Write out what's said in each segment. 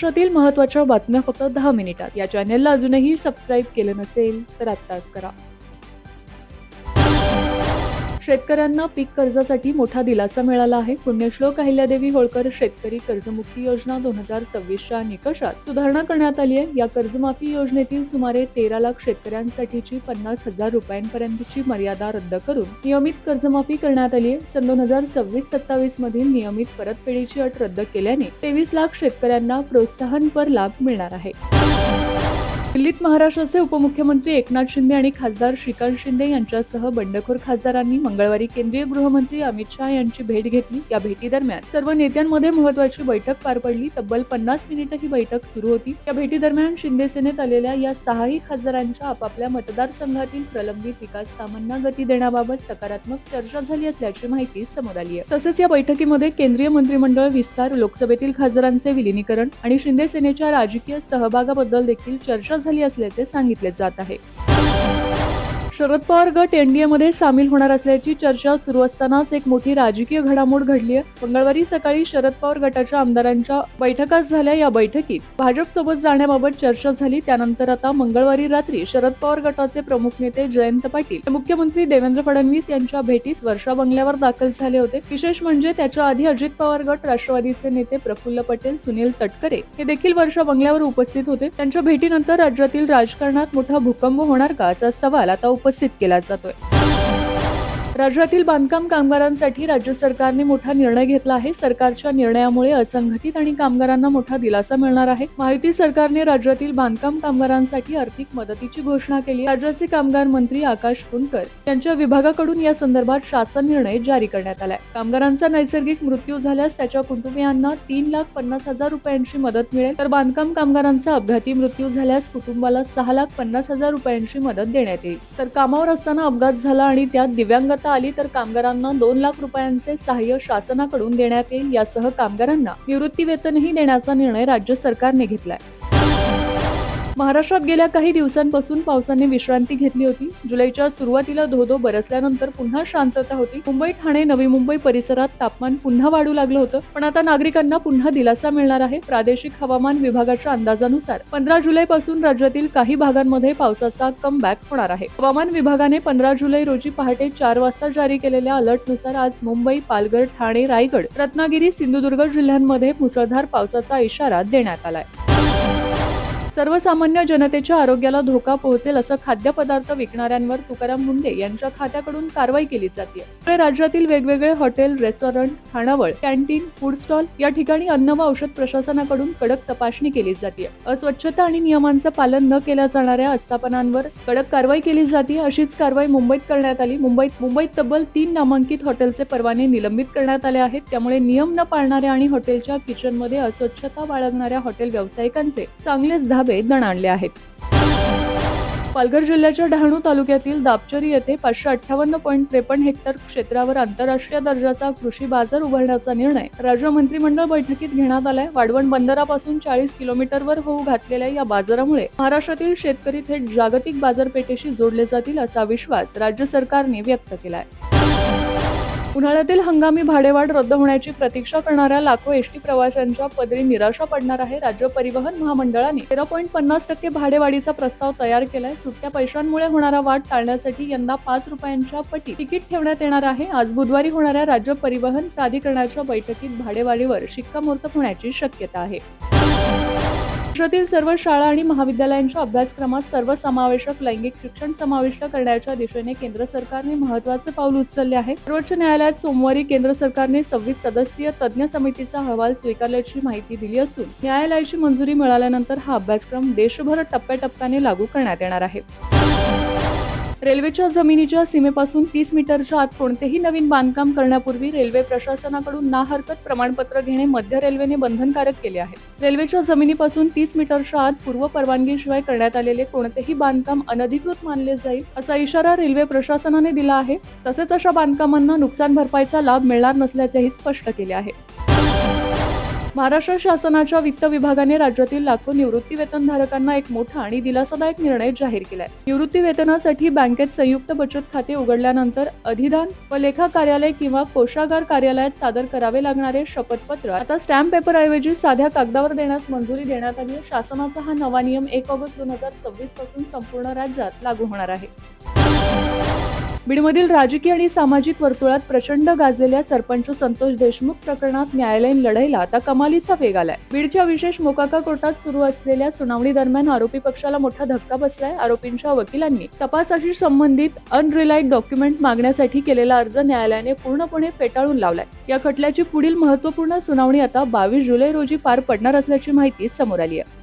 महाराष्ट्रातील महत्त्वाच्या बातम्या फक्त 10 मिनिटात. या चॅनेलला अजूनही सबस्क्राईब केलं नसेल तर आत्ताच करा. शेतकऱ्यांना पीक कर्जासाठी मोठा दिलासा मिळाला आहे. पुण्यश्लोक अहिल्यादेवी होळकर शेतकरी कर्जमुक्ती योजना 2026च्या निकषात सुधारणा करण्यात आली आहे. या कर्जमाफी योजनेतील सुमारे 13 लाख शेतकऱ्यांसाठीची 50,000 रुपयांपर्यंतची मर्यादा रद्द करून नियमित कर्जमाफी करण्यात आली आहे. सन 2026-27 मधील नियमित परतफेडीची अट रद्द केल्याने 23 लाख शेतकऱ्यांना प्रोत्साहनपर लाभ मिळणार आहे. दिल्लीत महाराष्ट्राचे उपमुख्यमंत्री एकनाथ शिंदे आणि खासदार श्रीकांत शिंदे यांच्यासह बंडखोर खासदारांनी मंगळवारी केंद्रीय गृहमंत्री अमित शहा यांची भेट घेतली. या भेटीदरम्यान सर्व नेत्यांमध्ये महत्त्वाची बैठक पार पडली. तब्बल 50 मिनिटं ही बैठक सुरू होती. या भेटीदरम्यान शिंदे सेनेत आलेल्या या 6ही खासदारांच्या आपापल्या मतदारसंघातील प्रलंबित विकास कामांना गती देण्याबाबत सकारात्मक चर्चा झाली असल्याची माहिती समोर आली आहे. तसेच या बैठकीमध्ये केंद्रीय मंत्रिमंडळ विस्तार, लोकसभेतील खासदारांचे विलिनीकरण आणि शिंदे सेनेच्या राजकीय सहभागाबद्दल देखील चर्चा झाली असल्याचे सांगितले जात आहे. शरद पवार गट एनडीएमध्ये सामील होणार असल्याची चर्चा सुरू असतानाच एक मोठी राजकीय घडामोड घडली आहे. मंगळवारी सकाळी शरद पवार गटाच्या आमदारांच्या बैठका झाल्या. या बैठकीत भाजपसोबत जाण्याबाबत चर्चा झाली. त्यानंतर आता मंगळवारी रात्री शरद पवार गटाचे प्रमुख नेते जयंत पाटील मुख्यमंत्री देवेंद्र फडणवीस यांच्या भेटीस वर्षा बंगल्यावर दाखल झाले होते. विशेष म्हणजे त्याच्या आधी अजित पवार गट, राष्ट्रवादीचे नेते प्रफुल्ल पटेल, सुनील तटकरे हे देखील वर्षा बंगल्यावर उपस्थित होते. त्यांच्या भेटीनंतर राज्यातील राजकारणात मोठा भूकंप होणार का असा सवाल आता उपस्थित केला जातोय. राज्यातील बांधकाम कामगारांसाठी राज्य सरकारने मोठा निर्णय घेतला आहे. सरकारच्या निर्णयामुळे असंघटित आणि कामगारांना मोठा दिलासा मिळणार आहे. महायुती सरकारने राज्यातील बांधकाम कामगारांसाठी आर्थिक मदतीची घोषणा केली. राज्याचे कामगार मंत्री आकाश फुंडकर यांच्या विभागाकडून या संदर्भात शासन निर्णय जारी करण्यात आलाय. कामगारांचा नैसर्गिक मृत्यू झाल्यास त्याच्या कुटुंबियांना 3,50,000 रुपयांची मदत मिळेल, तर बांधकाम कामगारांचा अपघाती मृत्यू झाल्यास कुटुंबाला 6,50,000 रुपयांची मदत देण्यात येईल. तर कामावर असताना अपघात झाला आणि त्यात दिव्यांगता आली तर कामगारांना 2 लाख रुपयांचे सहाय्य शासनाकडून देण्यात येईल. यासह कामगारांना निवृत्ती वेतनही देण्याचा निर्णय राज्य सरकारने घेतलाय. महाराष्ट्रात गेल्या काही दिवसांपासून पावसाने विश्रांती घेतली होती. जुलैच्या सुरुवातीला धोधो बरसल्यानंतर पुन्हा शांतता होती. मुंबई, ठाणे, नवी मुंबई परिसरात तापमान पुन्हा वाढू लागलं होतं, पण आता नागरिकांना पुन्हा दिलासा मिळणार आहे. प्रादेशिक हवामान विभागाच्या अंदाजानुसार 15 जुलैपासून राज्यातील काही भागांमध्ये पावसाचा कमबॅक होणार आहे. हवामान विभागाने 15 जुलै रोजी पहाटे 4 वाजता जारी केलेल्या अलर्टनुसार आज मुंबई, पालघर, ठाणे, रायगड, रत्नागिरी, सिंधुदुर्ग जिल्ह्यांमध्ये मुसळधार पावसाचा इशारा देण्यात आलाय. सर्वसामान्य जनतेच्या आरोग्याला धोका पोहोचेल असं खाद्यपदार्थ विकणाऱ्यांवर तुकाराम मुंढे यांच्या खात्याकडून कारवाई केली जाते. राज्यातील वेगवेगळे हॉटेल, रेस्टॉरंट, खानावळ, कॅन्टीन, फूड स्टॉल या ठिकाणी अन्न व औषध प्रशासनाकडून कडक तपासणी केली जाते. अस्वच्छता आणि नियमांचं पालन न केल्या जाणाऱ्या आस्थापनांवर कडक कारवाई केली जाते. अशीच कारवाई मुंबईत करण्यात आली. मुंबईत तब्बल 3 नामांकित हॉटेलचे परवाने निलंबित करण्यात आले आहेत. त्यामुळे नियम न पाळणाऱ्या आणि हॉटेलच्या किचनमध्ये अस्वच्छता बाळगणाऱ्या हॉटेल व्यावसायिकांचे चांगलेच धाबे दणाणले आहेत. पालघर जिल्ह्याच्या डहाणू तालुक्यातील दापचरी येथे 558.53 हेक्टर क्षेत्रावर आंतरराष्ट्रीय दर्जाचा कृषी बाजार उभारण्याचा निर्णय राज्य मंत्रिमंडळ बैठकीत घेण्यात आलाय. वाढवण बंदरापासून 40 किलोमीटरवर होऊ घातलेल्या या बाजारामुळे महाराष्ट्रातील शेतकरी थेट जागतिक बाजारपेठेशी जोडले जातील असा विश्वास राज्य सरकारने व्यक्त केलाय. उन्हाळ्यातील हंगामी भाडेवाढ रद्द होण्याची प्रतीक्षा करणाऱ्या लाखो एसटी प्रवाशांच्या पदरी निराशा पडणार आहे. राज्य परिवहन महामंडळाने 13.50% भाडेवाढीचा प्रस्ताव तयार केलाय. सुट्ट्या पैशांमुळे होणारा वाढ टाळण्यासाठी यंदा 5 रुपयांच्या पटीत तिकीट ठेवण्यात येणार आहे. आज बुधवारी होणाऱ्या राज्य परिवहन प्राधिकरणाच्या बैठकीत भाडेवाढीवर शिक्कामोर्तब होण्याची शक्यता आहे. राज्यातील सर्व शाळा आणि महाविद्यालयांच्या अभ्यासक्रमात सर्वसमावेशक लैंगिक शिक्षण समाविष्ट करण्याच्या दिशेने केंद्र सरकारने महत्त्वाचे पाऊल उचलले आहे. सर्वोच्च न्यायालयात सोमवारी केंद्र सरकारने 26 सदस्यीय तज्ज्ञ समितीचा अहवाल स्वीकारल्याची माहिती दिली असून न्यायालयाची मंजुरी मिळाल्यानंतर हा अभ्यासक्रम देशभर टप्प्याटप्प्याने लागू करण्यात येणार आहे. रेल्वेच्या जमिनीच्या सीमेपासून 30 मीटरच्या आत कोणतेही नवीन बांधकाम करण्यापूर्वी रेल्वे प्रशासनाकडून ना हरकत प्रमाणपत्र घेणे मध्य रेल्वेने बंधनकारक केले आहे. रेल्वेच्या जमिनीपासून 30 मीटरच्या आत पूर्व परवानगीशिवाय करण्यात आलेले कोणतेही बांधकाम अनधिकृत मानले जाईल असा इशारा रेल्वे प्रशासनाने दिला आहे. तसेच अशा बांधकामांना नुकसान भरपाईचा लाभ मिळणार नसल्याचेही स्पष्ट केले आहे. महाराष्ट्र शासनाच्या वित्त विभागाने राज्यातील लाखो निवृत्ती वेतनधारकांना एक मोठा आणि दिलासादायक निर्णय जाहीर केलाय. निवृत्ती वेतनासाठी बँकेत संयुक्त बचत खाते उघडल्यानंतर अधिदान व लेखा कार्यालय किंवा कोषागार कार्यालयात सादर करावे लागणारे शपथपत्र आता स्टॅम्प पेपरऐवजी साध्या कागदावर देण्यास मंजुरी देण्यात आली. शासनाचा हा नवा नियम 1 ऑगस्ट 2026 पासून संपूर्ण राज्यात लागू होणार आहे. बीडमधील राजकीय आणि सामाजिक वर्तुळात प्रचंड गाजलेल्या सरपंच संतोष देशमुख प्रकरणात न्यायालयीन लढाईला आता कमालीचा वेग आलाय. बीडच्या विशेष मोकाका कोर्टात सुरू असलेल्या सुनावणी दरम्यान आरोपी पक्षाला मोठा धक्का बसलाय. आरोपींच्या वकिलांनी तपासाशी संबंधित अनरिलायड डॉक्युमेंट मागण्यासाठी केलेला अर्ज न्यायालयाने पूर्णपणे फेटाळून लावलाय. या खटल्याची पुढील महत्त्वपूर्ण सुनावणी आता 22 जुलै रोजी पार पडणार असल्याची माहिती समोर आली आहे.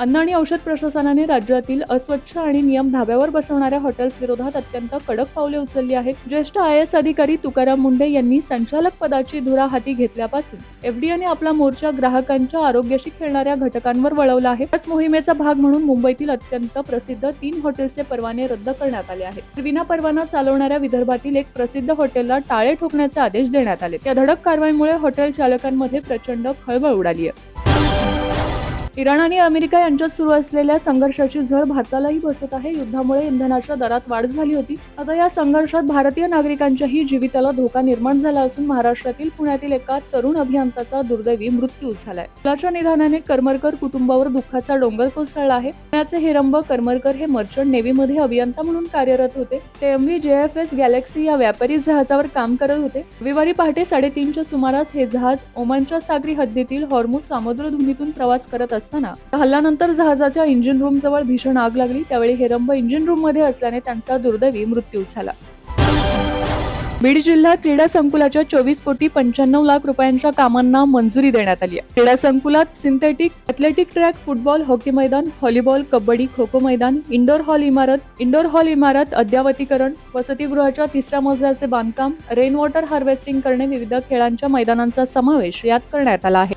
अन्न आणि औषध प्रशासनाने राज्यातील अस्वच्छ आणि नियम धाब्यावर बसवणाऱ्या हॉटेल्स विरोधात अत्यंत कडक पावले उचलली आहेत. ज्येष्ठ IAS अधिकारी तुकाराम मुंडे यांनी संचालक पदाची धुरा हाती घेतल्यापासून FDAने आपला मोर्चा ग्राहकांच्या आरोग्याशी खेळणाऱ्या घटकांवर वळवला आहे. याच मोहिमेचा भाग म्हणून मुंबईतील अत्यंत प्रसिद्ध 3 हॉटेल्सचे परवाने रद्द करण्यात आले आहेत. विना परवाना चालवणाऱ्या विदर्भातील एक प्रसिद्ध हॉटेलला टाळे ठोकण्याचे आदेश देण्यात आले. या धडक कारवाईमुळे हॉटेल चालकांमध्ये प्रचंड खळबळ उडाली आहे. इराण आणि अमेरिका यांच्यात सुरू असलेल्या संघर्षाची झळ भारतालाही बसत आहे. युद्धामुळे इंधनाच्या दरात वाढ झाली होती. आता या संघर्षात भारतीय नागरिकांच्याही जीविताला धोका निर्माण झाला असून महाराष्ट्रातील पुण्यातील एका तरुण अभियंत्याचा दुर्दैवी मृत्यू झालाय. मुलाच्या निधनाने करमरकर कुटुंबावर दुःखाचा डोंगर कोसळला आहे. पुण्याचे हिरंब करमरकर हे मर्चंट नेव्हीमध्ये अभियंता म्हणून कार्यरत होते. ते MV JFS गॅलेक्सी या व्यापारी जहाजावर काम करत होते. रविवारी पहाटे 3:30च्या सुमारास हे जहाज ओमानच्या सागरी हद्दीतील हॉर्मुझ सामुद्रधुनीतून प्रवास करत असताना हल्ल्यानंतर जहाजाच्या इंजिन रूम जवळ भीषण आग लागली. त्यावेळी हिरंब इंजिन रूम मध्ये असल्याने त्यांचा दुर्दैवी मृत्यू झाला. बीड जिल्हा क्रीडा संकुलाच्या 24,95,00,000 रुपयांच्या कामांना मंजुरी देण्यात आली आहे. क्रीडा संकुलात synthetic, athletic track, football, hockey मैदान, व्हॉलीबॉल, कबड्डी, खो खो मैदान, इंडोर हॉल इमारत अद्यावतीकरण, वसतिगृहाच्या 3ऱ्या मजल्याचे बांधकाम, रेन वॉटर हार्वेस्टिंग करणे, विविध खेळांच्या मैदानांचा समावेश यात करण्यात आला आहे.